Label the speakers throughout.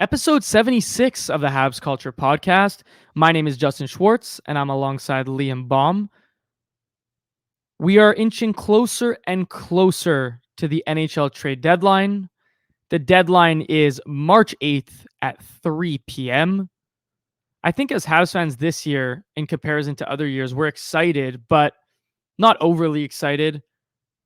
Speaker 1: episode 76 of the Habs Culture podcast. My name is Justin Schwartz, and I'm alongside Liam Baum. We are inching closer and closer to the NHL trade deadline. The deadline is March 8th at 3 p.m. I think as Habs fans this year, in comparison to other years, we're excited, but not overly excited.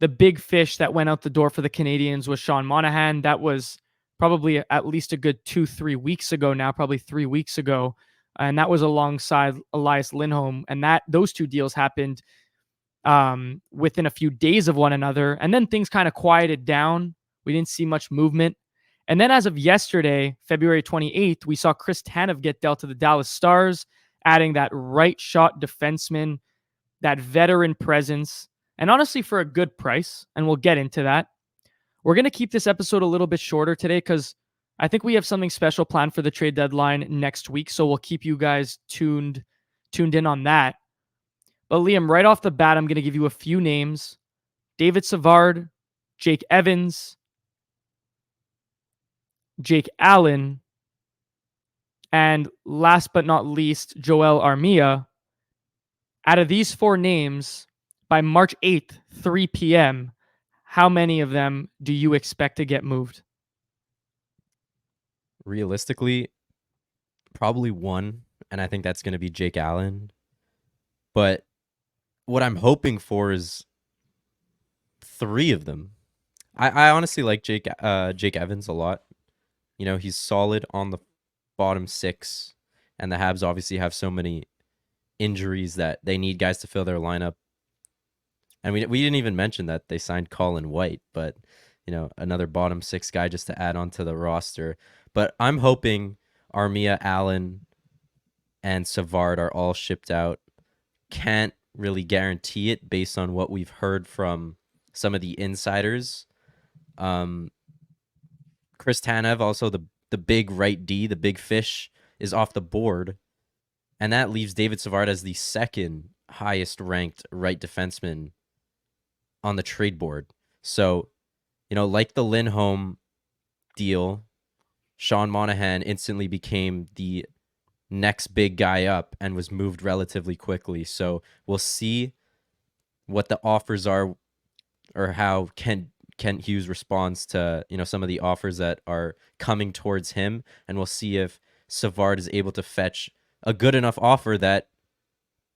Speaker 1: The big fish that went out the door for the Canadians was Sean Monahan. That was probably at least a good 2-3 weeks ago now, probably 3 weeks ago. And that was alongside Elias Lindholm. And those two deals happened within a few days of one another. And then things kind of quieted down. We didn't see much movement. And then as of yesterday, February 28th, we saw Chris Tanev get dealt to the Dallas Stars, adding that right shot defenseman, that veteran presence, and honestly for a good price. And we'll get into that. We're going to keep this episode a little bit shorter today because I think we have something special planned for the trade deadline next week. So we'll keep you guys tuned in on that. But Liam, right off the bat, I'm going to give you a few names. David Savard, Jake Evans, Jake Allen, and last but not least, Joel Armia. Out of these four names, by March 8th, 3 p.m., how many of them do you expect to get moved?
Speaker 2: Realistically, probably one, and I think that's going to be Jake Allen. But what I'm hoping for is three of them. I honestly like Jake Evans a lot. You know, he's solid on the bottom six, and the Habs obviously have so many injuries that they need guys to fill their lineup. And we didn't even mention that they signed Colin White, but you know, another bottom six guy just to add on to the roster. But I'm hoping Armia, Allen, and Savard are all shipped out. Can't really guarantee it based on what we've heard from some of the insiders. Chris Tanev, also the big right D, the big fish, is off the board. And that leaves David Savard as the second highest ranked right defenseman on the trade board. So, you know, like the Lindholm deal, Sean Monahan instantly became the next big guy up and was moved relatively quickly. So we'll see what the offers are or how Kent Hughes responds to, you know, some of the offers that are coming towards him. And we'll see if Savard is able to fetch a good enough offer that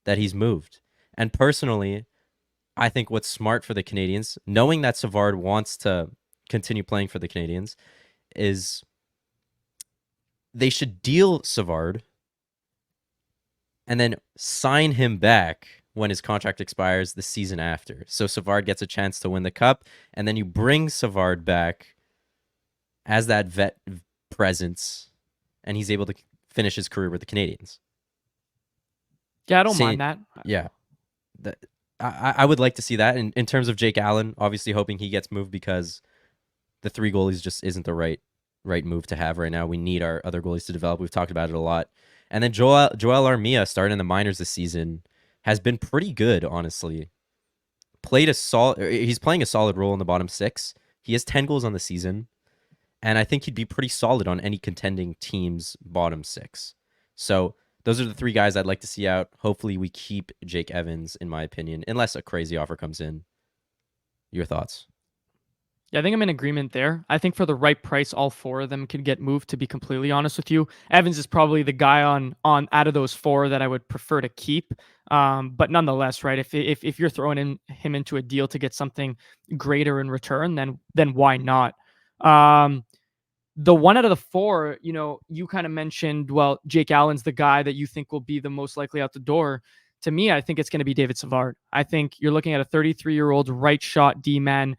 Speaker 2: he's moved. And personally, I think what's smart for the Canadians, knowing that Savard wants to continue playing for the Canadians, is they should deal Savard and then sign him back when his contract expires the season after. So Savard gets a chance to win the cup, and then you bring Savard back as that vet presence, and he's able to finish his career with the Canadians.
Speaker 1: Yeah, I don't mind that.
Speaker 2: Yeah. I would like to see that. In terms of Jake Allen, obviously hoping he gets moved because the three goalies just isn't the right move to have right now. We need our other goalies to develop. We've talked about it a lot. And then Joel Armia, starting in the minors this season, has been pretty good, honestly. He's playing a solid role in the bottom six. He has 10 goals on the season, and I think he'd be pretty solid on any contending team's bottom six. So those are the three guys I'd like to see out. Hopefully we keep Jake Evans, in my opinion, unless a crazy offer comes in. Your thoughts?
Speaker 1: Yeah, I think I'm in agreement there. I think for the right price, all four of them could get moved, to be completely honest with you. Evans is probably the guy on out of those four that I would prefer to keep. But nonetheless, right, if you're throwing him into a deal to get something greater in return, then why not? The one out of the four, you know, you kind of mentioned, well, Jake Allen's the guy that you think will be the most likely out the door. To me, I think it's going to be David Savard. I think you're looking at a 33-year-old right shot D-man.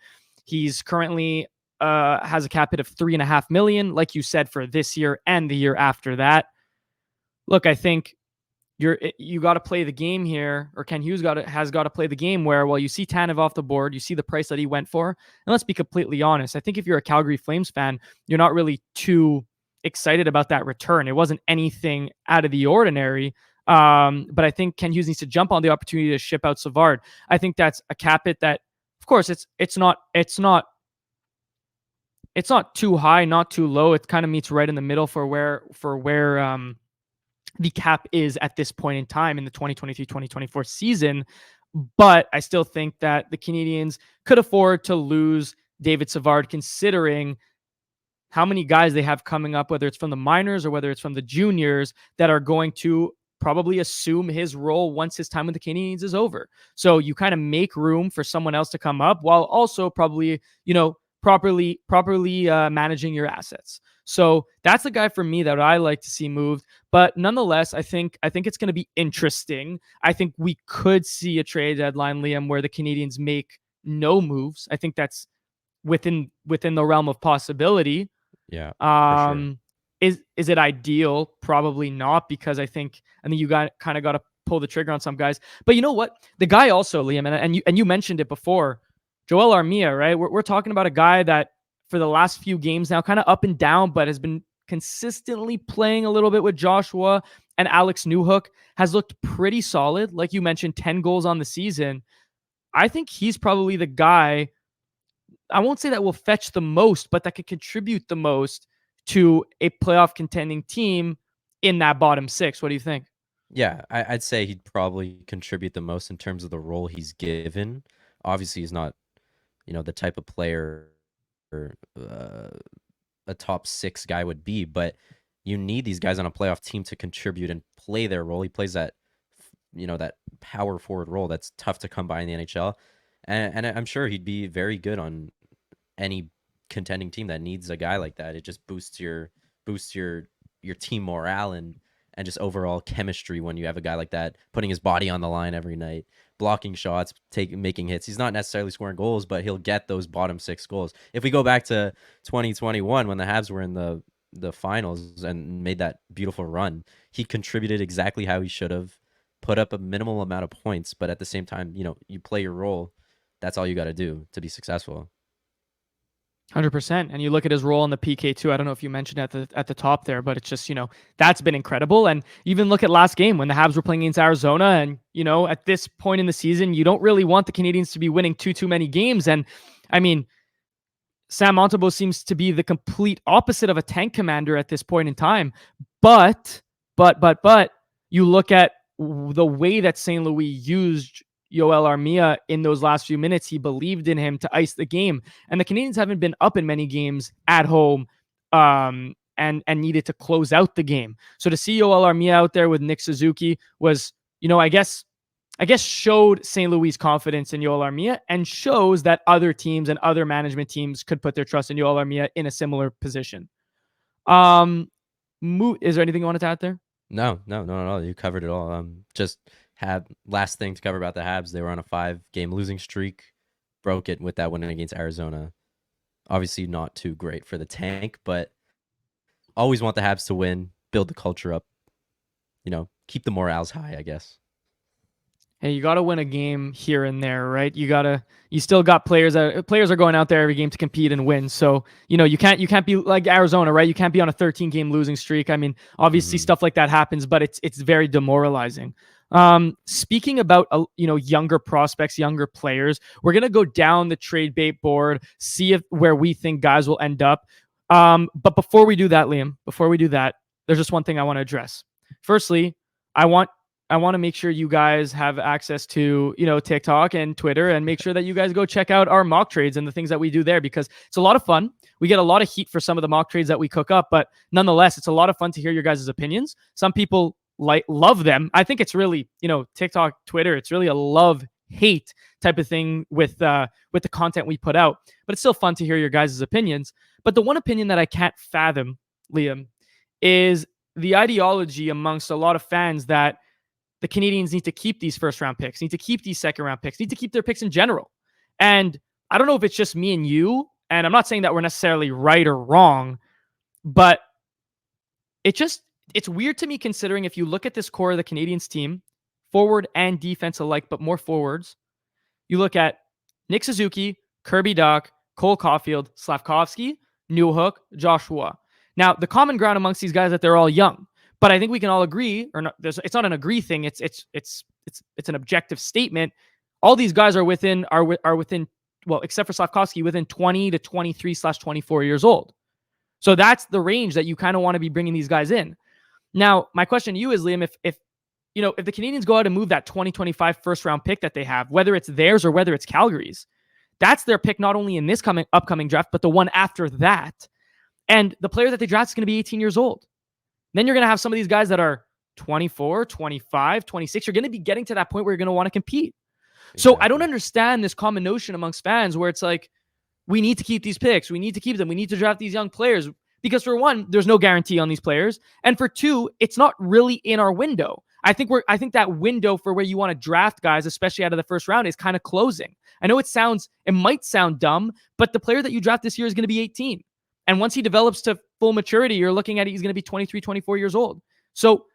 Speaker 1: He's currently has a cap hit of $3.5 million, like you said, for this year and the year after that. Look, I think you got to play the game here, or Ken Hughes has got to play the game where, well, you see Tanev off the board, you see the price that he went for, and let's be completely honest. I think if you're a Calgary Flames fan, you're not really too excited about that return. It wasn't anything out of the ordinary. But I think Ken Hughes needs to jump on the opportunity to ship out Savard. I think that's a cap hit that, of course, it's not it's not too high, not too low. It kind of meets right in the middle for where the cap is at this point in time in the 2023-2024 season. But I still think that the Canadiens could afford to lose David Savard, considering how many guys they have coming up, whether it's from the minors or whether it's from the juniors, that are going to probably assume his role once his time with the Canadiens is over. So you kind of make room for someone else to come up while also probably, properly managing your assets. So that's the guy for me that I like to see moved. But nonetheless, I think it's going to be interesting. I think we could see a trade deadline, Liam, where the Canadiens make no moves. I think that's within the realm of possibility.
Speaker 2: Yeah, for sure.
Speaker 1: Is it ideal? Probably not, because I think you got to pull the trigger on some guys. But you know what? The guy also, Liam, and you mentioned it before, Joel Armia, right? We're talking about a guy that for the last few games now, kind of up and down, but has been consistently playing a little bit with Joshua and Alex Newhook, has looked pretty solid. Like you mentioned, 10 goals on the season. I think he's probably the guy, I won't say that will fetch the most, but that could contribute the most to a playoff contending team in that bottom six. What do you think?
Speaker 2: Yeah, I'd say he'd probably contribute the most in terms of the role he's given. Obviously, he's not, the type of player a top six guy would be, but you need these guys on a playoff team to contribute and play their role. He plays that, that power forward role that's tough to come by in the NHL. And I'm sure he'd be very good on any contending team that needs a guy like that. It just boosts your team morale and just overall chemistry when you have a guy like that putting his body on the line every night, blocking shots, making hits. He's not necessarily scoring goals, but he'll get those bottom six goals. If we go back to 2021 when the Habs were in the finals and made that beautiful run, he contributed exactly how he should have, put up a minimal amount of points, but at the same time, you play your role. That's all you got to do to be successful.
Speaker 1: 100%. And you look at his role in the PK too. I don't know if you mentioned at the top there, but it's just, that's been incredible. And even look at last game when the Habs were playing against Arizona. And, at this point in the season, you don't really want the Canadiens to be winning too many games. And I mean, Sam Montembeault seems to be the complete opposite of a tank commander at this point in time. But you look at the way that St. Louis used Joel Armia in those last few minutes. He believed in him to ice the game. And the Canadiens haven't been up in many games at home and needed to close out the game. So to see Joel Armia out there with Nick Suzuki was, I guess showed St. Louis' confidence in Joel Armia, and shows that other teams and other management teams could put their trust in Joel Armia in a similar position. Is there anything you wanted to add there?
Speaker 2: No. You covered it all. Just last thing to cover about the Habs. They were on a 5-game losing streak, broke it with that win against Arizona. Obviously not too great for the tank, but always want the Habs to win, build the culture up, keep the morales high, I guess.
Speaker 1: Hey, you got to win a game here and there, right? You still got players are going out there every game to compete and win. So, you can't be like Arizona, right? You can't be on a 13-game losing streak. I mean, obviously stuff like that happens, but it's very demoralizing. Speaking about, younger prospects, younger players, we're going to go down the trade bait board, see where we think guys will end up. But before we do that, Liam, there's just one thing I want to address. Firstly, I want to make sure you guys have access to, TikTok and Twitter, and make sure that you guys go check out our mock trades and the things that we do there, because it's a lot of fun. We get a lot of heat for some of the mock trades that we cook up, but nonetheless, it's a lot of fun to hear your guys' opinions. Some people love them. I think it's really, TikTok, Twitter, it's really a love-hate type of thing with the content we put out, but it's still fun to hear your guys' opinions. But the one opinion that I can't fathom, Liam, is the ideology amongst a lot of fans that the Canadiens need to keep these first-round picks, need to keep these second-round picks, need to keep their picks in general. And I don't know if it's just me and you, and I'm not saying that we're necessarily right or wrong, but it's weird to me, considering if you look at this core of the Canadiens team, forward and defense alike, but more forwards, you look at Nick Suzuki, Kirby Dach, Cole Caulfield, Slavkovsky, Newhook, Joshua. Now, the common ground amongst these guys is that they're all young. But I think we can all agree, or not, it's not an agree thing. It's an objective statement. All these guys are within well, except for Slavkovsky, within 20 to 23/24 years old. So that's the range that you kind of want to be bringing these guys in. Now, my question to you is, Liam, if the Canadians go out and move that 2025 first round pick that they have, whether it's theirs or whether it's Calgary's, that's their pick not only in this upcoming draft, but the one after that. And the player that they draft is going to be 18 years old. Then you're going to have some of these guys that are 24, 25, 26. You're going to be getting to that point where you're going to want to compete. So I don't understand this common notion amongst fans where it's like, we need to keep these picks. We need to keep them. We need to draft these young players. Because for one, there's no guarantee on these players. And for two, it's not really in our window. I think that window for where you want to draft guys, especially out of the first round, is kind of closing. I know it might sound dumb, but the player that you draft this year is going to be 18. And once he develops to full maturity, you're looking at he's going to be 23, 24 years old. So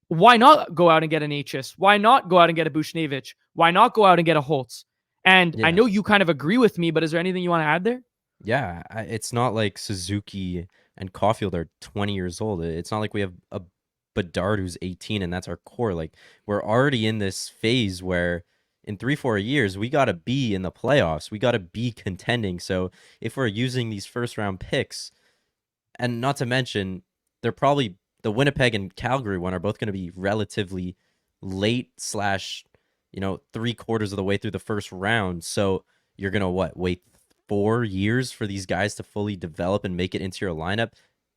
Speaker 1: why not go out and get an Hs? Why not go out and get a Buchnevich? Why not go out and get a Holtz? And I know you kind of agree with me, but is there anything you want to add there?
Speaker 2: Yeah, it's not like Suzuki and Caulfield are 20 years old. It's not like we have a Bedard who's 18 and that's our core. Like, we're already in this phase where in 3-4 years we got to be in the playoffs. We got to be contending. So if we're using these first round picks, and not to mention, they're probably the Winnipeg and Calgary one are both going to be relatively late / 3/4 of the way through the first round. So you're going to wait 4 years for these guys to fully develop and make it into your lineup.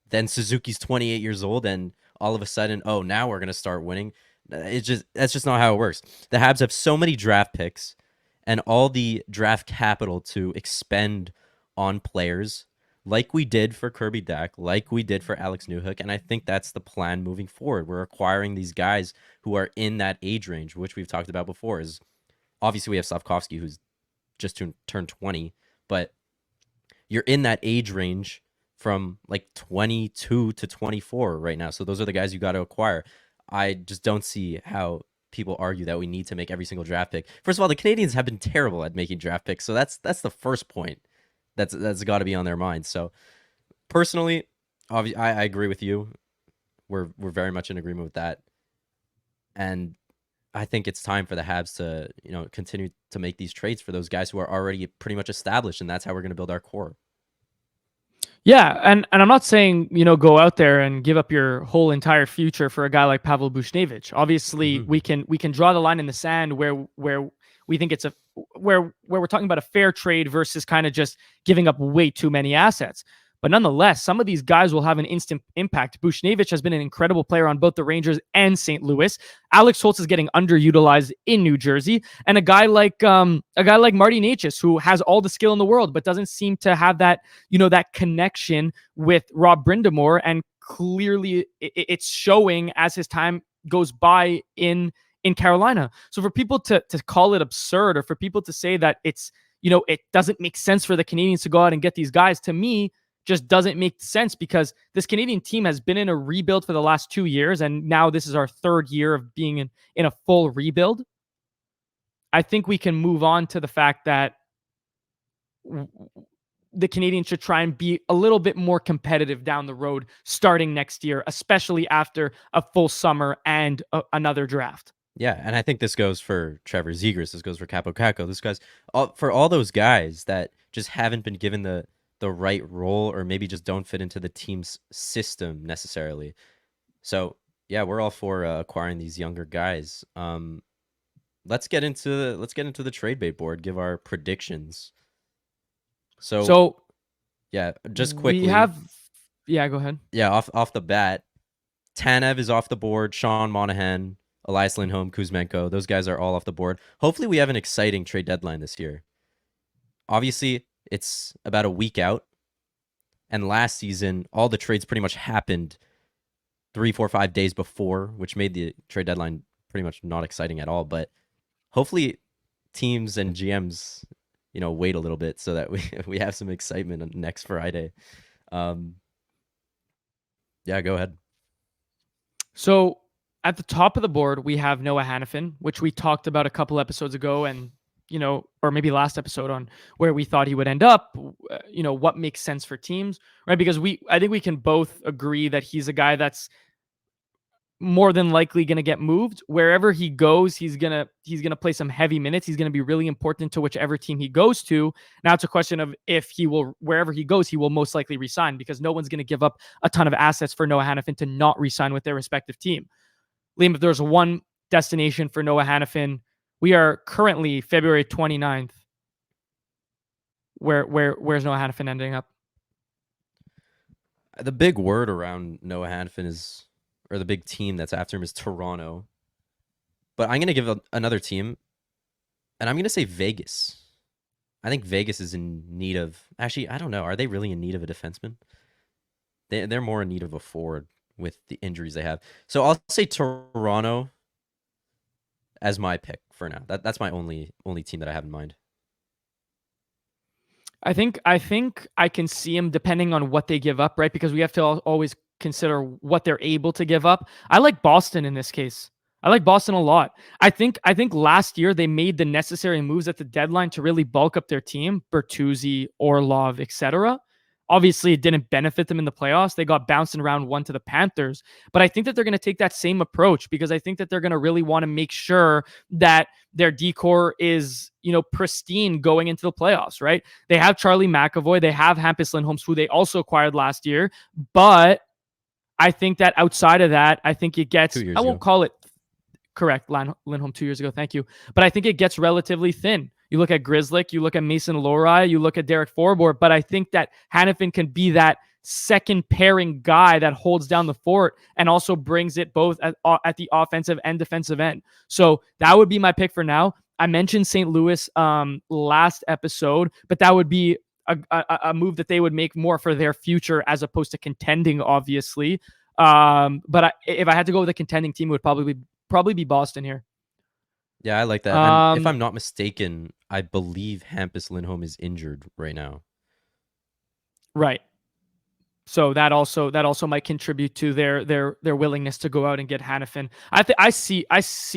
Speaker 2: Then Suzuki's 28 years old and all of a sudden, oh, now we're going to start winning. That's just not how it works. The Habs have so many draft picks and all the draft capital to expend on players like we did for Kirby Dach, like we did for Alex Newhook, and I think that's the plan moving forward. We're acquiring these guys who are in that age range, which we've talked about before. Is obviously we have Slavkovsky, who's just turned 20, but you're in that age range from like 22 to 24 right now. So those are the guys you got to acquire. I just don't see how people argue that we need to make every single draft pick. First of all, the Canadians have been terrible at making draft picks, so that's the first point that's got to be on their minds. So personally, obviously, I agree with you. We're very much in agreement with that, and I think it's time for the Habs to continue to make these trades for those guys who are already pretty much established, and that's how we're going to build our core.
Speaker 1: Yeah, and I'm not saying, go out there and give up your whole entire future for a guy like Pavel Buchnevich. Obviously, we can draw the line in the sand where we think it's where we're talking about a fair trade versus kind of just giving up way too many assets. But nonetheless, some of these guys will have an instant impact. Buchnevich has been an incredible player on both the Rangers and St. Louis. Alex Holtz is getting underutilized in New Jersey, and a guy like Marty Necas, who has all the skill in the world, but doesn't seem to have that that connection with Rob Brind'Amour, and clearly it's showing as his time goes by in Carolina. So for people to call it absurd, or for people to say that it's it doesn't make sense for the Canadians to go out and get these guys, to me, just doesn't make sense, because this Canadian team has been in a rebuild for the last 2 years, and now this is our third year of being in a full rebuild. I think we can move on to the fact that the Canadians should try and be a little bit more competitive down the road starting next year, especially after a full summer and another draft.
Speaker 2: Yeah, and I think this goes for Trevor Zegras, this goes for Capo Caco, this goes for all those guys that just haven't been given the right role, or maybe just don't fit into the team's system necessarily. So yeah, we're all for acquiring these younger guys. Let's get into the trade bait board, give our predictions. So yeah, just quickly.
Speaker 1: Go ahead.
Speaker 2: Yeah, off the bat, Tanev is off the board. Sean Monahan, Elias Lindholm, Kuzmenko, those guys are all off the board. Hopefully we have an exciting trade deadline this year. Obviously, it's about a week out, and last season all the trades pretty much happened 3, 4, 5 days before, which made the trade deadline pretty much not exciting at all. But hopefully teams and GMs wait a little bit so that we have some excitement next Friday. Yeah, go ahead.
Speaker 1: So at the top of the board, we have Noah Hanifin, which we talked about a couple episodes ago, and or maybe last episode, on where we thought he would end up, what makes sense for teams, right? Because I think we can both agree that he's a guy that's more than likely going to get moved. Wherever he goes, he's gonna play some heavy minutes. He's going to be really important to whichever team he goes to. Now it's a question of if he will, wherever he goes, he will most likely resign, because no one's going to give up a ton of assets for Noah Hanifin to not resign with their respective team. Liam, if there's one destination for Noah Hanifin, we are currently February 29th. Where's Noah Hanifin ending up?
Speaker 2: The big word around Noah Hanafin is, or the big team that's after him, is Toronto. But I'm going to give another team, and I'm going to say Vegas. I think Vegas is in need of, actually, I don't know. Are they really in need of a defenseman? They're more in need of a forward with the injuries they have. So I'll say Toronto as my pick for now. That's my only team that I have in mind.
Speaker 1: I think I can see him depending on what they give up, right? Because we have to always consider what they're able to give up. I like Boston in this case. I like Boston a lot. I think last year they made the necessary moves at the deadline to really bulk up their team, Bertuzzi, Orlov, etc. Obviously, it didn't benefit them in the playoffs. They got bounced in round 1 to the Panthers. But I think that they're going to take that same approach, because I think that they're going to really want to make sure that their decor is, pristine going into the playoffs, right? They have Charlie McAvoy. They have Hampus Lindholm, who they also acquired last year. But I think that outside of that, I think it gets, I won't call it correct, Lindholm 2 years ago. Thank you. But I think it gets relatively thin. You look at Grzelcyk, you look at Mason Lohrei, you look at Derek Forbort, but I think that Hanifin can be that second pairing guy that holds down the fort and also brings it both at the offensive and defensive end. So that would be my pick for now. I mentioned St. Louis last episode, but that would be a move that they would make more for their future as opposed to contending, obviously. But if I had to go with a contending team, it would probably be Boston here.
Speaker 2: Yeah, I like that. And if I'm not mistaken, I believe Hampus Lindholm is injured right now.
Speaker 1: Right. So that also might contribute to their willingness to go out and get Hanafin. I see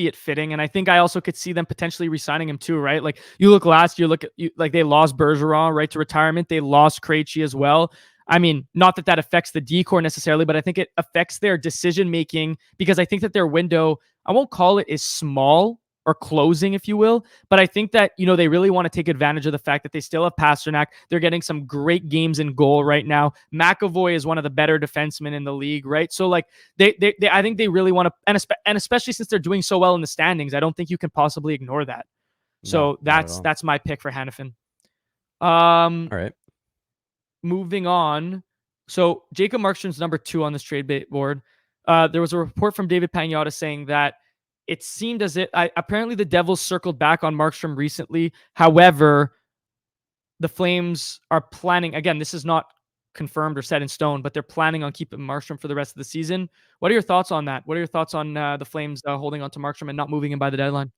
Speaker 1: it fitting, and I think I also could see them potentially re-signing him too, right? Like you look last year, like they lost Bergeron right to retirement. They lost Krejci as well. I mean, not that affects the decor necessarily, but I think it affects their decision making, because I think that their window, I won't call it is small or closing, if you will, but I think that, they really want to take advantage of the fact that they still have Pasternak. They're getting some great games in goal right now. McAvoy is one of the better defensemen in the league, right? So like they I think they really want to, and especially since they're doing so well in the standings, I don't think you can possibly ignore that. So that's my pick for Hanafin. All
Speaker 2: right.
Speaker 1: Moving on. So Jacob Markstrom's number 2 on this trade bait board. There was a report from David Pagnotta saying that it seemed as if apparently the Devils circled back on Markstrom recently. However, the Flames are planning, again, this is not confirmed or set in stone, but they're planning on keeping Markstrom for the rest of the season. What are your thoughts on that? What are your thoughts on the Flames holding on to Markstrom and not moving him by the deadline?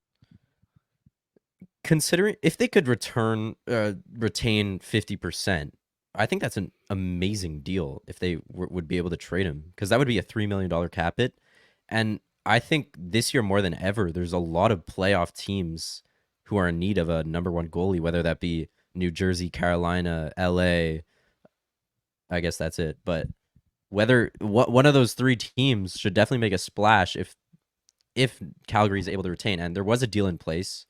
Speaker 2: Considering if they could retain 50%, I think that's an amazing deal if they would be able to trade him, because that would be a $3 million cap hit. And I think this year more than ever, there's a lot of playoff teams who are in need of a number 1 goalie, whether that be New Jersey, Carolina, LA. I guess that's it. But one of those 3 teams should definitely make a splash if Calgary is able to retain. And there was a deal in place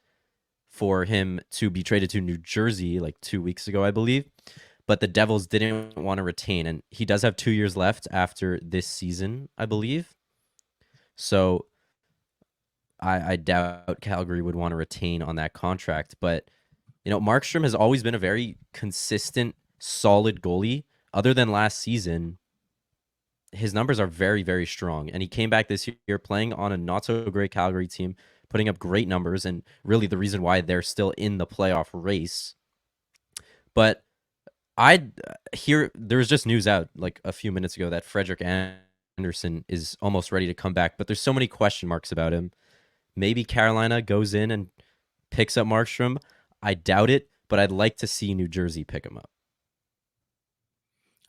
Speaker 2: for him to be traded to New Jersey like 2 weeks ago, I believe. But the Devils didn't want to retain. And he does have 2 years left after this season, I believe. So I doubt Calgary would want to retain on that contract. But, Markstrom has always been a very consistent, solid goalie. Other than last season, his numbers are very, very strong. And he came back this year playing on a not-so-great Calgary team, putting up great numbers, and really the reason why they're still in the playoff race. But there was just news out like a few minutes ago that Frederik Andersen is almost ready to come back, but there's so many question marks about him. Maybe Carolina goes in and picks up Markstrom. I doubt it, but I'd like to see New Jersey pick him up.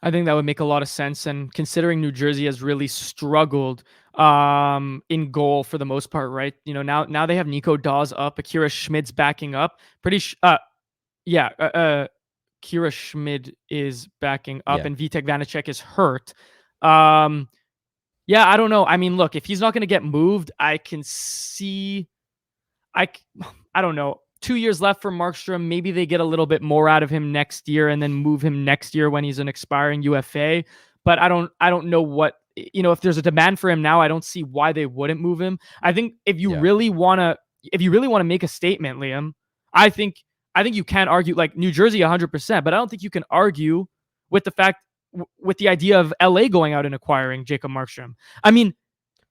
Speaker 1: I think that would make a lot of sense. And considering New Jersey has really struggled in goal for the most part, right? Now they have Nico Dawes up, Akira Schmid's backing up. Kira Schmid is backing up, and Vitek Vanacek is hurt. Yeah, I don't know. I mean, look, if he's not going to get moved, I can see. I I don't know. 2 years left for Markstrom. Maybe they get a little bit more out of him next year and then move him next year when he's an expiring UFA. But I don't know what, if there's a demand for him now, I don't see why they wouldn't move him. I think
Speaker 2: Yeah,
Speaker 1: if you really want to make a statement, Liam, I think you can't argue like New Jersey 100%, but I don't think you can argue with the fact with the idea of LA going out and acquiring Jacob Markstrom. I mean,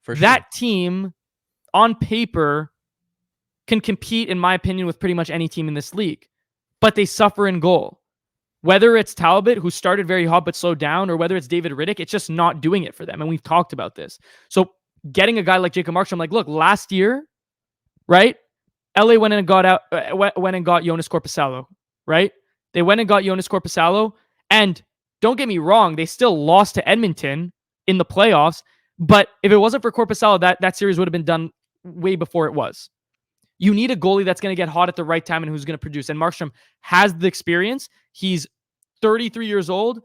Speaker 2: for sure.
Speaker 1: that team on paper can compete, in my opinion, with pretty much any team in this league, but they suffer in goal. Whether it's Talbot, who started very hot but slowed down, or whether it's David Riddick, it's just not doing it for them. And we've talked about this. So getting a guy like Jacob Markstrom, like, look, last year, right? LA went and got Jonas Corpusalo, right? They went and got Jonas Corpusalo, and don't get me wrong, they still lost to Edmonton in the playoffs. But if it wasn't for Corpusalo, that series would have been done way before it was. You need a goalie that's going to get hot at the right time and who's going to produce. And Markstrom has the experience. He's 33 years old,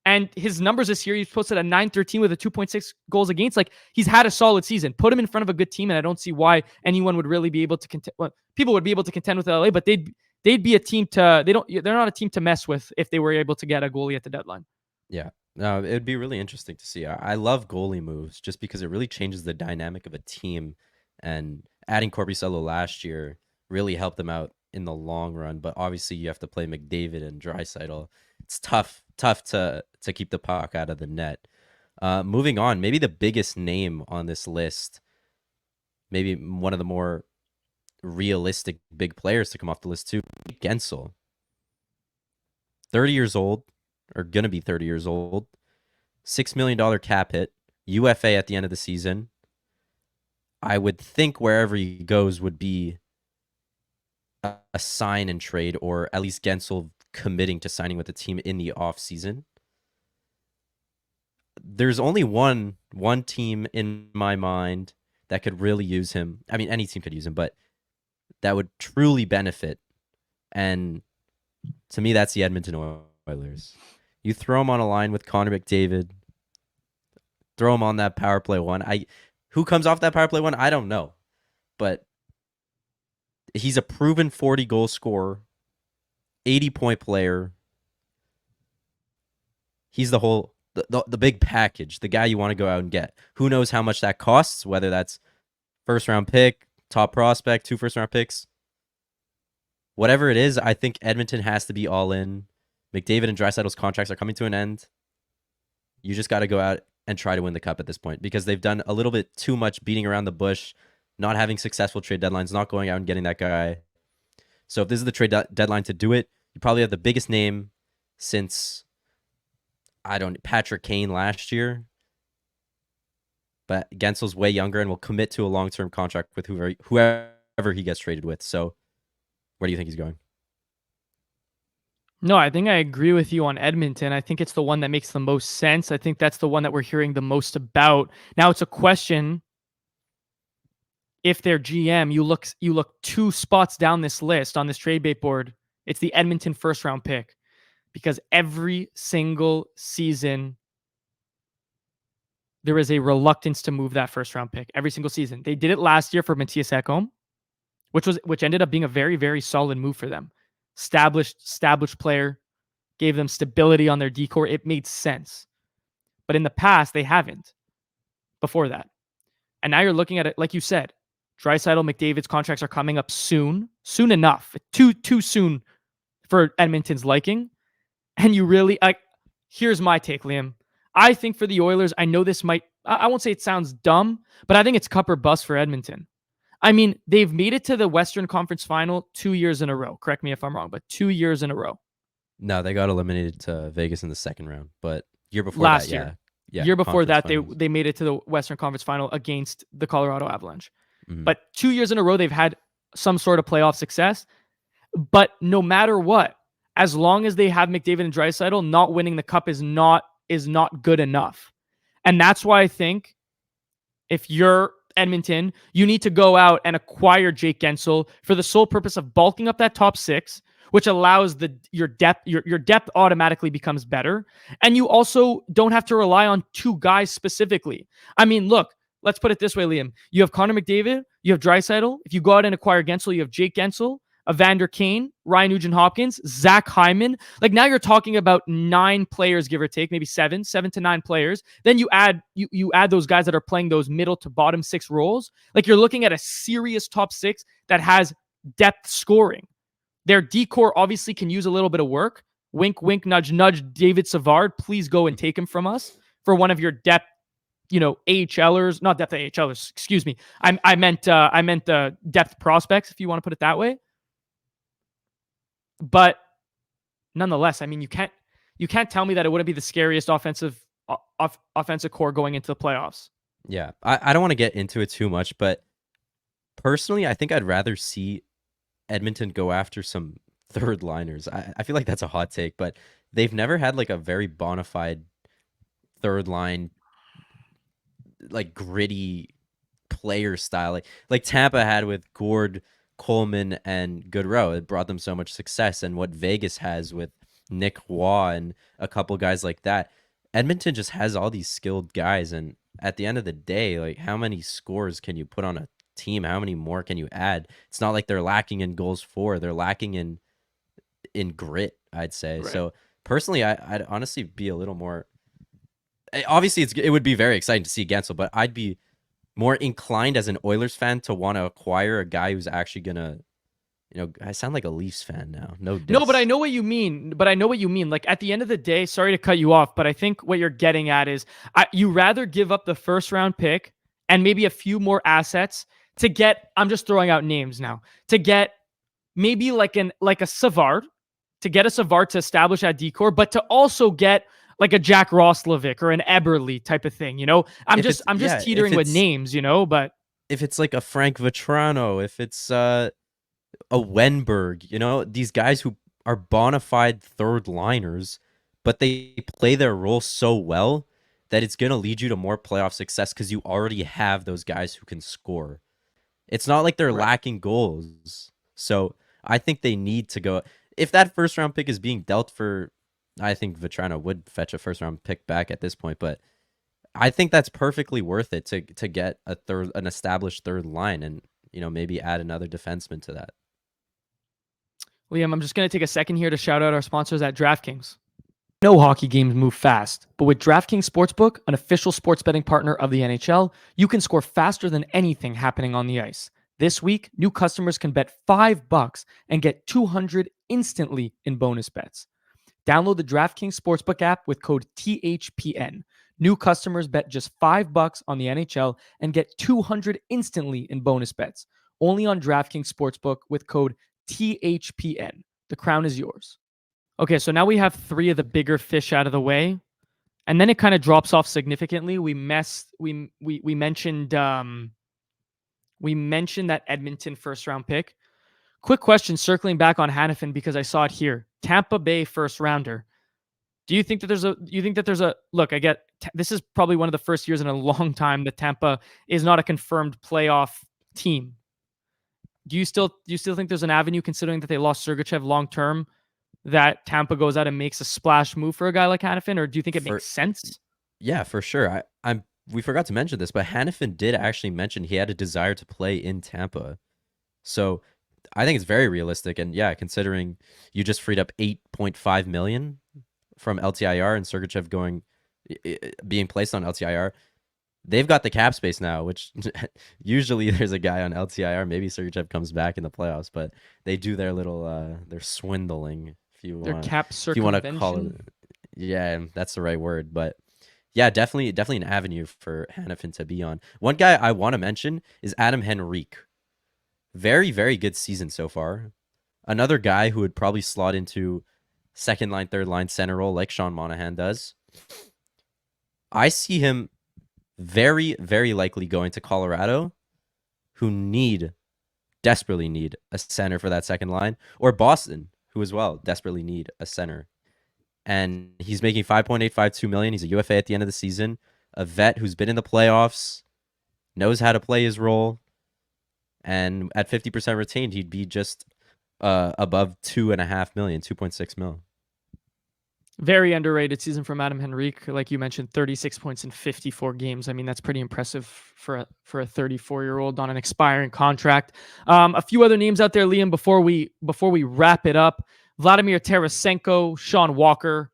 Speaker 1: and his numbers this year, he's posted a 913 with a 2.6 goals against. Like, he's had a solid season. Put him in front of a good team, and I don't see why anyone would really be able to contend. Well, people would be able to contend with LA, but they'd be a team to they're not a team to mess with if they were able to get a goalie at the deadline.
Speaker 2: Yeah. No, it'd be really interesting to see. I love goalie moves just because it really changes the dynamic of a team. And adding Corbicello last year really helped them out in the long run. But obviously, you have to play McDavid and Draisaitl. It's tough to keep the puck out of the net. Moving on, maybe the biggest name on this list, maybe one of the more realistic big players to come off the list too, Guentzel. 30 years old, or going to be 30 years old, $6 million cap hit, UFA at the end of the season. I would think wherever he goes would be a sign and trade, or at least Guentzel committing to signing with the team in the off season. There's only one team in my mind that could really use him. I mean, any team could use him, but that would truly benefit. And to me, that's the Edmonton Oilers. You throw him on a line with Connor McDavid, throw him on that power play one. Who comes off that power play one? I don't know. But he's a proven 40-goal scorer, 80-point player. He's the big package, the guy you want to go out and get. Who knows how much that costs, whether that's first-round pick, top prospect, 2 first-round picks. Whatever it is, I think Edmonton has to be all in. McDavid and Draisaitl's contracts are coming to an end. You just got to go out and try to win the cup at this point because they've done a little bit too much beating around the bush, not having successful trade deadlines, not going out and getting that guy. So if this is the trade deadline to do it, you probably have the biggest name since, Patrick Kane last year. But Guentzel's way younger and will commit to a long-term contract with whoever he gets traded with. So where do you think he's going?
Speaker 1: No, I think I agree with you on Edmonton. I think it's the one that makes the most sense. I think that's the one that we're hearing the most about. Now it's a question if they're GM, you look 2 spots down this list on this trade bait board. It's the Edmonton first round pick because every single season there is a reluctance to move that first round pick. Every single season. They did it last year for Matthias Ekholm, which ended up being a very, very solid move for them. Established player, gave them stability on their decor. It made sense. But in the past, they haven't before that. And now you're looking at it, like you said, Draisaitl, McDavid's contracts are coming up soon enough, too soon for Edmonton's liking. And you really, here's my take, Liam. I think for the Oilers, I know this I won't say it sounds dumb, but I think it's cup or bust for Edmonton. I mean, they've made it to the Western Conference Final 2 years in a row. Correct me if I'm wrong, but 2 years in a row.
Speaker 2: No, they got eliminated to Vegas in the second round, but year before
Speaker 1: last
Speaker 2: that,
Speaker 1: year.
Speaker 2: Yeah,
Speaker 1: year before that,
Speaker 2: finals.
Speaker 1: they made it to the Western Conference Final against the Colorado Avalanche.
Speaker 2: Mm-hmm.
Speaker 1: But 2 years in a row, they've had some sort of playoff success. But no matter what, as long as they have McDavid and Draisaitl, not winning the cup is not good enough. And that's why I think if you're Edmonton, you need to go out and acquire Jake Guentzel for the sole purpose of bulking up that top 6, which allows your depth automatically becomes better. And you also don't have to rely on two guys specifically. I mean, look, let's put it this way, Liam. You have Connor McDavid, you have Draisaitl. If you go out and acquire Guentzel, you have Jake Guentzel, Evander Kane, Ryan Nugent-Hopkins, Zach Hyman. Like now you're talking about 9 players, give or take, maybe 7 to 9 players. Then you add those guys that are playing those middle to bottom 6 roles. Like you're looking at a serious top 6 that has depth scoring. Their decor obviously can use a little bit of work. Wink, wink, nudge, nudge. David Savard, please go and take him from us for one of your depth, AHLers, not depth AHLers. Excuse me. I meant the depth prospects, if you want to put it that way. But nonetheless, I mean, you can't tell me that it wouldn't be the scariest offensive core going into the playoffs.
Speaker 2: Yeah, I don't want to get into it too much, but personally, I think I'd rather see Edmonton go after some third liners. I feel like that's a hot take, but they've never had like a very bona fide third line, like gritty player style, like Tampa had with Gord, Coleman, and Goodrow. It brought them so much success, and what Vegas has with Nick Waugh and a couple guys like that. Edmonton just has all these skilled guys, and at the end of the day, like how many scores can you put on a team? How many more can you add? It's not like they're lacking in goals for. They're lacking in grit, I'd say. Right. So personally, I'd honestly be a little more. Obviously, it would be very exciting to see Guentzel, but I'd be more inclined as an Oilers fan to want to acquire a guy who's actually gonna, I sound like a Leafs fan now. No,
Speaker 1: but I know what you mean. Like at the end of the day, sorry to cut you off, but I think what you're getting at is you rather give up the first round pick and maybe a few more assets to get. I'm just throwing out names now to get maybe like a Savard, to get a Savard to establish that decor, but to also get like a Jack Roslovic or an Eberle type of thing, I'm just teetering with names, but
Speaker 2: if it's like a Frank Vetrano, if it's a Wenberg, these guys who are bona fide third liners, but they play their role so well that it's going to lead you to more playoff success because you already have those guys who can score. It's not like they're lacking goals. So I think they need to go. If that first round pick is being dealt for, I think Vetrano would fetch a first round pick back at this point, but I think that's perfectly worth it to get an established third line and maybe add another defenseman to that.
Speaker 1: Liam, I'm just going to take a second here to shout out our sponsors at DraftKings. No hockey games move fast, but with DraftKings Sportsbook, an official sports betting partner of the NHL, you can score faster than anything happening on the ice. This week, new customers can bet $5 and get $200 instantly in bonus bets. Download the DraftKings Sportsbook app with code THPN. New customers bet just $5 on the NHL and get $200 instantly in bonus bets. Only on DraftKings Sportsbook with code THPN. The crown is yours. Okay, so now we have 3 of the bigger fish out of the way, and then it kind of drops off significantly. We mentioned that Edmonton first round pick. Quick question, circling back on Hanafin because I saw it here. Tampa Bay first rounder. Do you think that there's a look? I get this is probably one of the first years in a long time that Tampa is not a confirmed playoff team. Do you still think there's an avenue, considering that they lost Sergachev long term, that Tampa goes out and makes a splash move for a guy like Hanafin, or do you think it makes sense?
Speaker 2: Yeah, for sure. We forgot to mention this, but Hanafin did actually mention he had a desire to play in Tampa. So I think it's very realistic. And yeah, considering you just freed up $8.5 million from LTIR and Sergachev being placed on LTIR, they've got the cap space now, which usually there's a guy on LTIR. Maybe Sergachev comes back in the playoffs, but they do their little their swindling, if you want to call it. Yeah, that's the right word. But yeah, definitely an avenue for Hanafin to be on. One guy I want to mention is Adam Henrique. Very, very good season so far. Another guy who would probably slot into second line, third line center role like Sean Monahan does. I see him very, very likely going to Colorado, who desperately need a center for that second line, or Boston, who as well desperately need a center. And he's making $5.852 million. He's a UFA at the end of the season, a vet who's been in the playoffs, knows how to play his role, and at 50% retained, he'd be just above 2.5 million, 2.6 mil.
Speaker 1: Very underrated season from Adam Henrique. Like you mentioned, 36 points in 54 games. I mean, that's pretty impressive for a 34-year-old on an expiring contract. A few other names out there, Liam, before we wrap it up. Vladimir Tarasenko, Sean Walker,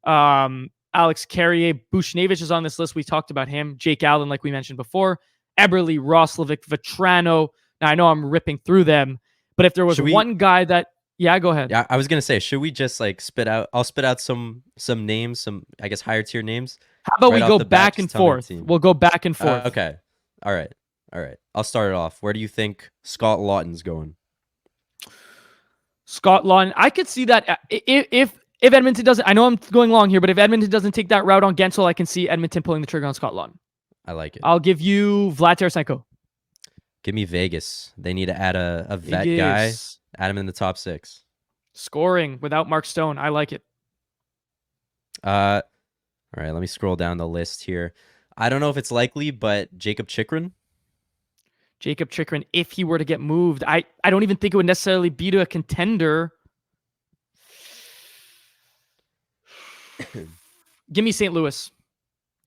Speaker 1: Alex Carrier, Bushnevich is on this list. We talked about him. Jake Allen, like we mentioned before. Eberle, Roslovic, Vetrano. Now, I know I'm ripping through them, but if there was one guy that... Yeah, go ahead.
Speaker 2: Yeah, I was gonna say, should we just like spit out? I'll spit out some names, some I guess higher tier names.
Speaker 1: How about we go back and forth? We'll go back and forth.
Speaker 2: Okay. All right. I'll start it off. Where do you think Scott Laughton's going?
Speaker 1: Scott Laughton, I could see that if Edmonton doesn't. I know I'm going long here, but if Edmonton doesn't take that route on Guentzel, I can see Edmonton pulling the trigger on Scott Laughton.
Speaker 2: I like it.
Speaker 1: I'll give you Vlad Tarasenko.
Speaker 2: Give me Vegas. They need to add a vet guy. Add him in the top 6.
Speaker 1: Scoring without Mark Stone. I like it.
Speaker 2: All right, let me scroll down the list here. I don't know if it's likely, but Jacob Chychrun.
Speaker 1: Jacob Chychrun, if he were to get moved, I don't even think it would necessarily be to a contender. Give me St. Louis.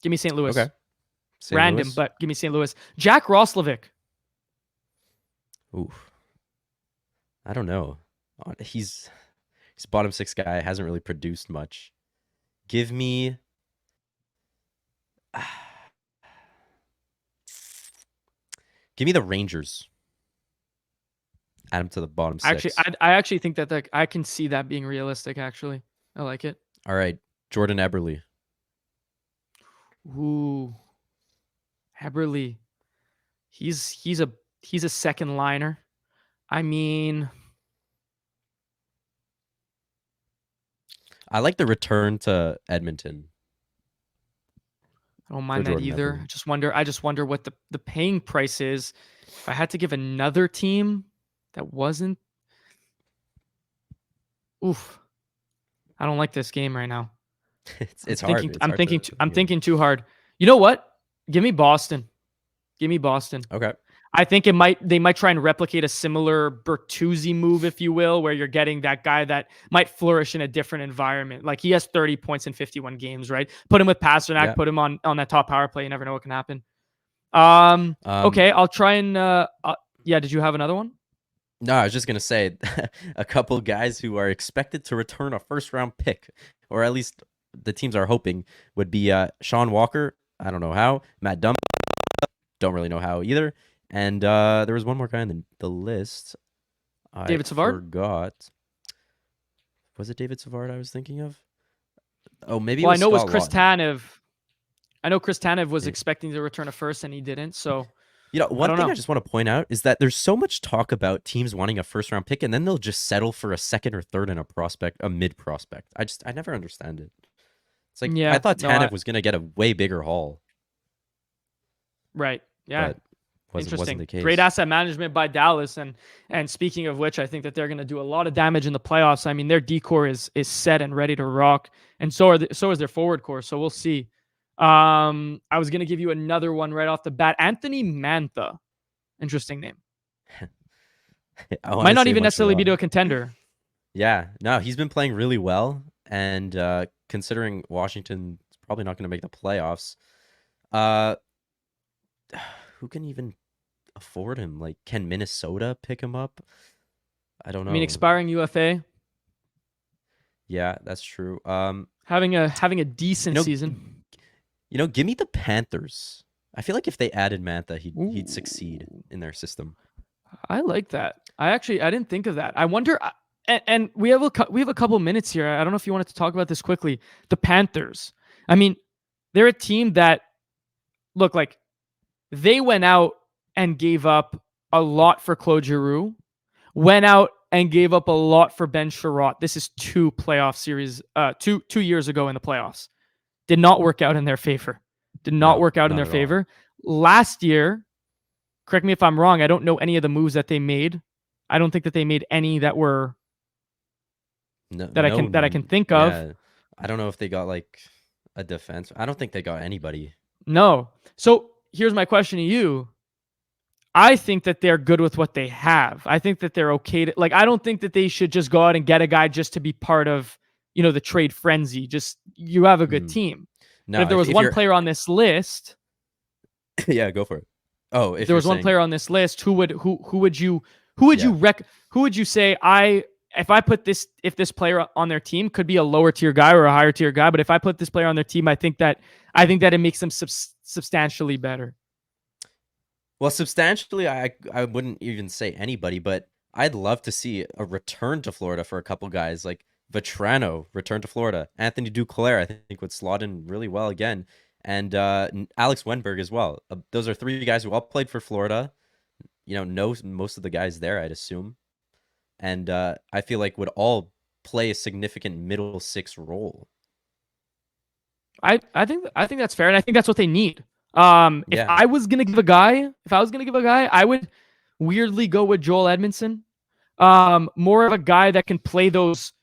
Speaker 1: Give me St. Louis.
Speaker 2: Okay.
Speaker 1: Random,
Speaker 2: Louis.
Speaker 1: But give me St. Louis. Jack Roslovic.
Speaker 2: Oof. I don't know. He's bottom 6 guy. Hasn't really produced much. Give me. Give me the Rangers. Add him to the bottom 6.
Speaker 1: Actually, I actually think that I can see that being realistic. Actually, I like it.
Speaker 2: All right, Jordan Eberle.
Speaker 1: Ooh, Eberle. He's a second liner. I mean,
Speaker 2: I like the return to Edmonton.
Speaker 1: I don't mind that either. I just wonder what the paying price is. If I had to give another team that wasn't... Oof. I don't like this game right now.
Speaker 2: It's hard.
Speaker 1: I'm thinking too hard. You know what? Give me Boston.
Speaker 2: Okay.
Speaker 1: I think they might try and replicate a similar Bertuzzi move, if you will, where you're getting that guy that might flourish in a different environment. Like he has 30 points in 51 games, right? Put him with Pasternak, put him on that top power play. You never know what can happen. Okay, I'll try and did you have another one?
Speaker 2: No, I was just gonna say a couple guys who are expected to return a first-round pick, or at least the teams are hoping, would be Sean Walker. I don't know how. Matt Dumba. Don't really know how either. And there was one more guy in the list.
Speaker 1: David Savard?
Speaker 2: Forgot. Was it David Savard I was thinking of? Oh, maybe.
Speaker 1: Well, I know it was Chris Tanev. I know Chris Tanev was expecting to return a first, and he didn't. So,
Speaker 2: one thing I just want to point out is that there's so much talk about teams wanting a first-round pick, and then they'll just settle for a second or third and a mid prospect. I never understand it. It's like I thought Tanev was going to get a way bigger haul.
Speaker 1: Right. Yeah.
Speaker 2: But wasn't the case.
Speaker 1: Great asset management by Dallas, and speaking of which, I think that they're going to do a lot of damage in the playoffs. I mean, their decor is set and ready to rock, and so is their forward core. So we'll see. I was going to give you another one right off the bat. Anthony Mantha, interesting name. Might not even necessarily be to a contender.
Speaker 2: Yeah, no, he's been playing really well, and considering Washington's probably not going to make the playoffs, who can even afford him? Like, can Minnesota pick him up? I don't know.
Speaker 1: I mean, expiring UFA.
Speaker 2: Yeah, that's true.
Speaker 1: Having a decent season.
Speaker 2: Give me the Panthers. I feel like if they added Mantha, he'd succeed in their system.
Speaker 1: I like that. I didn't think of that. I wonder. And we have a couple minutes here. I don't know if you wanted to talk about this quickly. The Panthers. I mean, they're a team that look like they went out and gave up a lot for Claude Giroux. Went out and gave up a lot for Ben Sherratt. This is 2 playoff series, 2 years ago in the playoffs. Did not work out in their favor. Last year, correct me if I'm wrong, I don't know any of the moves that they made. I don't think that they made any that were that I can think of.
Speaker 2: Yeah. I don't know if they got like a defense. I don't think they got anybody.
Speaker 1: No. So here's my question to you. I think that they're good with what they have. I think that they're okay to, like, I don't think that they should just go out and get a guy just to be part of, the trade frenzy. Just, you have a good
Speaker 2: Hmm.
Speaker 1: team. But
Speaker 2: No,
Speaker 1: if there was
Speaker 2: if
Speaker 1: one
Speaker 2: you're
Speaker 1: player on this list,
Speaker 2: yeah, go for it. Oh,
Speaker 1: if
Speaker 2: if
Speaker 1: there
Speaker 2: you're
Speaker 1: was one
Speaker 2: saying
Speaker 1: player on this list, who would you
Speaker 2: yeah.
Speaker 1: who would you say, if I put this, if this player on their team, could be a lower tier guy or a higher tier guy, but if I put this player on their team, I think that it makes them substantially better.
Speaker 2: Well, substantially, I wouldn't even say anybody, but I'd love to see a return to Florida for a couple guys like Vetrano return to Florida. Anthony Duclair, I think, would slot in really well again, and Alex Wenberg as well. Those are three guys who all played for Florida. Know most of the guys there, I'd assume, and I feel like would all play a significant middle six role.
Speaker 1: I think that's fair, and I think that's what they need. If
Speaker 2: Yeah,
Speaker 1: I was gonna give a guy, I would weirdly go with Joel Edmondson. More of a guy that can play those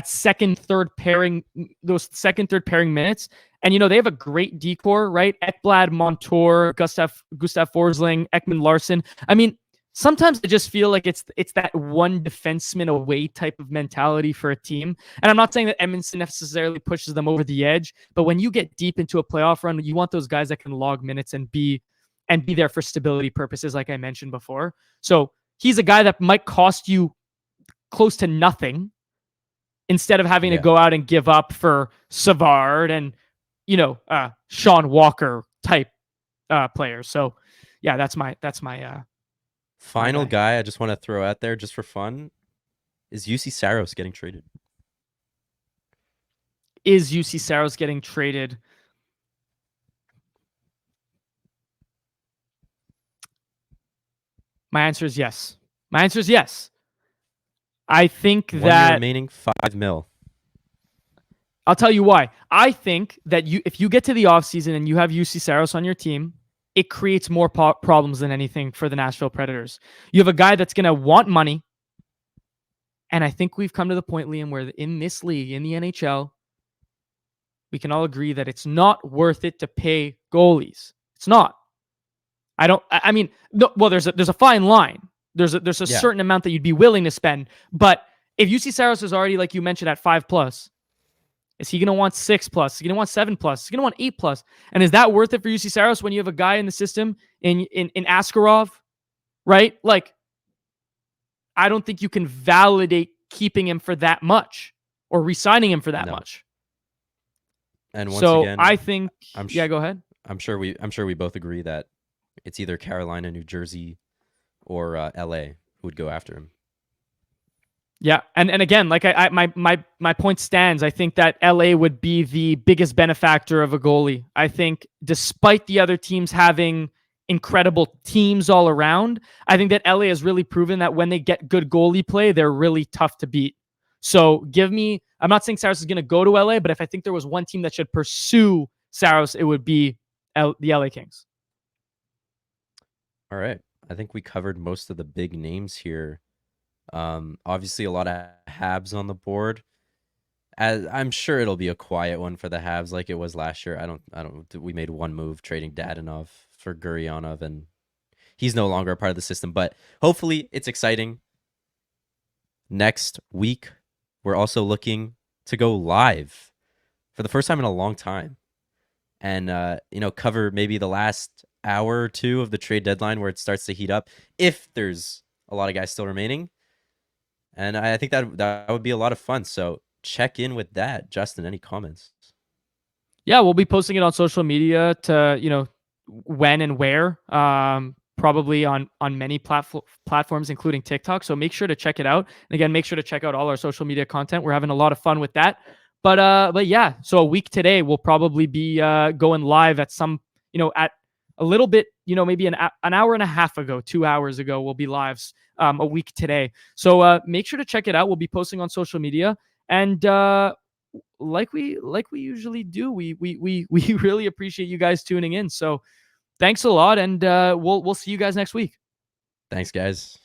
Speaker 1: second, third pairing minutes. And they have a great decor, right? Ekblad, Montour, Gustav Forsling, Ekman Larson. I mean, sometimes I just feel like it's that one defenseman away type of mentality for a team. And I'm not saying that Edmondson necessarily pushes them over the edge, but when you get deep into a playoff run, you want those guys that can log minutes and be there for stability purposes, like I mentioned before. So he's a guy that might cost you close to nothing instead of having to
Speaker 2: yeah.
Speaker 1: go out and give up for Savard and Sean Walker type players. So yeah, that's my my
Speaker 2: Final
Speaker 1: guy.
Speaker 2: guy I just want to throw out there just for fun is UC Saros getting traded.
Speaker 1: Is UC Saros getting traded? My answer is yes. I think
Speaker 2: 1 year
Speaker 1: that
Speaker 2: remaining, 5 mil.
Speaker 1: I'll tell you why. I think that if you get to the offseason and you have UC Saros on your team, it creates more problems than anything for the Nashville Predators. You have a guy that's going to want money. And I think we've come to the point, Liam, where in this league, in the NHL, we can all agree that it's not worth it to pay goalies. It's not. I mean, no, well, there's a fine line. There's a
Speaker 2: Yeah.
Speaker 1: certain amount that you'd be willing to spend. But if UC Saros is already, like you mentioned, at 5+, is he going to want 6+? Is he going to want 7+? Is he going to want 8+? And is that worth it for UC Saros when you have a guy in the system in Askarov, right? Like, I don't think you can validate keeping him for that much or re-signing him for that much.
Speaker 2: And once
Speaker 1: So
Speaker 2: again,
Speaker 1: I think,
Speaker 2: yeah,
Speaker 1: go ahead.
Speaker 2: I'm sure we both agree that it's either Carolina, New Jersey, or LA who would go after him.
Speaker 1: Yeah, and again, like my point stands. I think that LA would be the biggest benefactor of a goalie. I think despite the other teams having incredible teams all around, I think that LA has really proven that when they get good goalie play, they're really tough to beat. So I'm not saying Saros is going to go to LA, but if I think there was one team that should pursue Saros, it would be the LA Kings.
Speaker 2: All right. I think we covered most of the big names here. Obviously a lot of Habs on the board. As I'm sure it'll be a quiet one for the Habs like it was last year. I don't we made one move trading Dadonov for Gurionov, and he's no longer a part of the system, but hopefully it's exciting. Next week, we're also looking to go live for the first time in a long time and cover maybe the last hour or two of the trade deadline where it starts to heat up if there's a lot of guys still remaining. And I think that would be a lot of fun. So check in with that. Justin, any comments?
Speaker 1: Yeah, we'll be posting it on social media to, when and where. Probably on many platforms, including TikTok. So make sure to check it out. And again, make sure to check out all our social media content. We're having a lot of fun with that. But yeah, so a week today we'll probably be going live at at a little bit, maybe an hour and a half ago, 2 hours ago, we'll be live a week today. So make sure to check it out. We'll be posting on social media, and like we usually do, we really appreciate you guys tuning in. So thanks a lot, and we'll see you guys next week.
Speaker 2: Thanks, guys.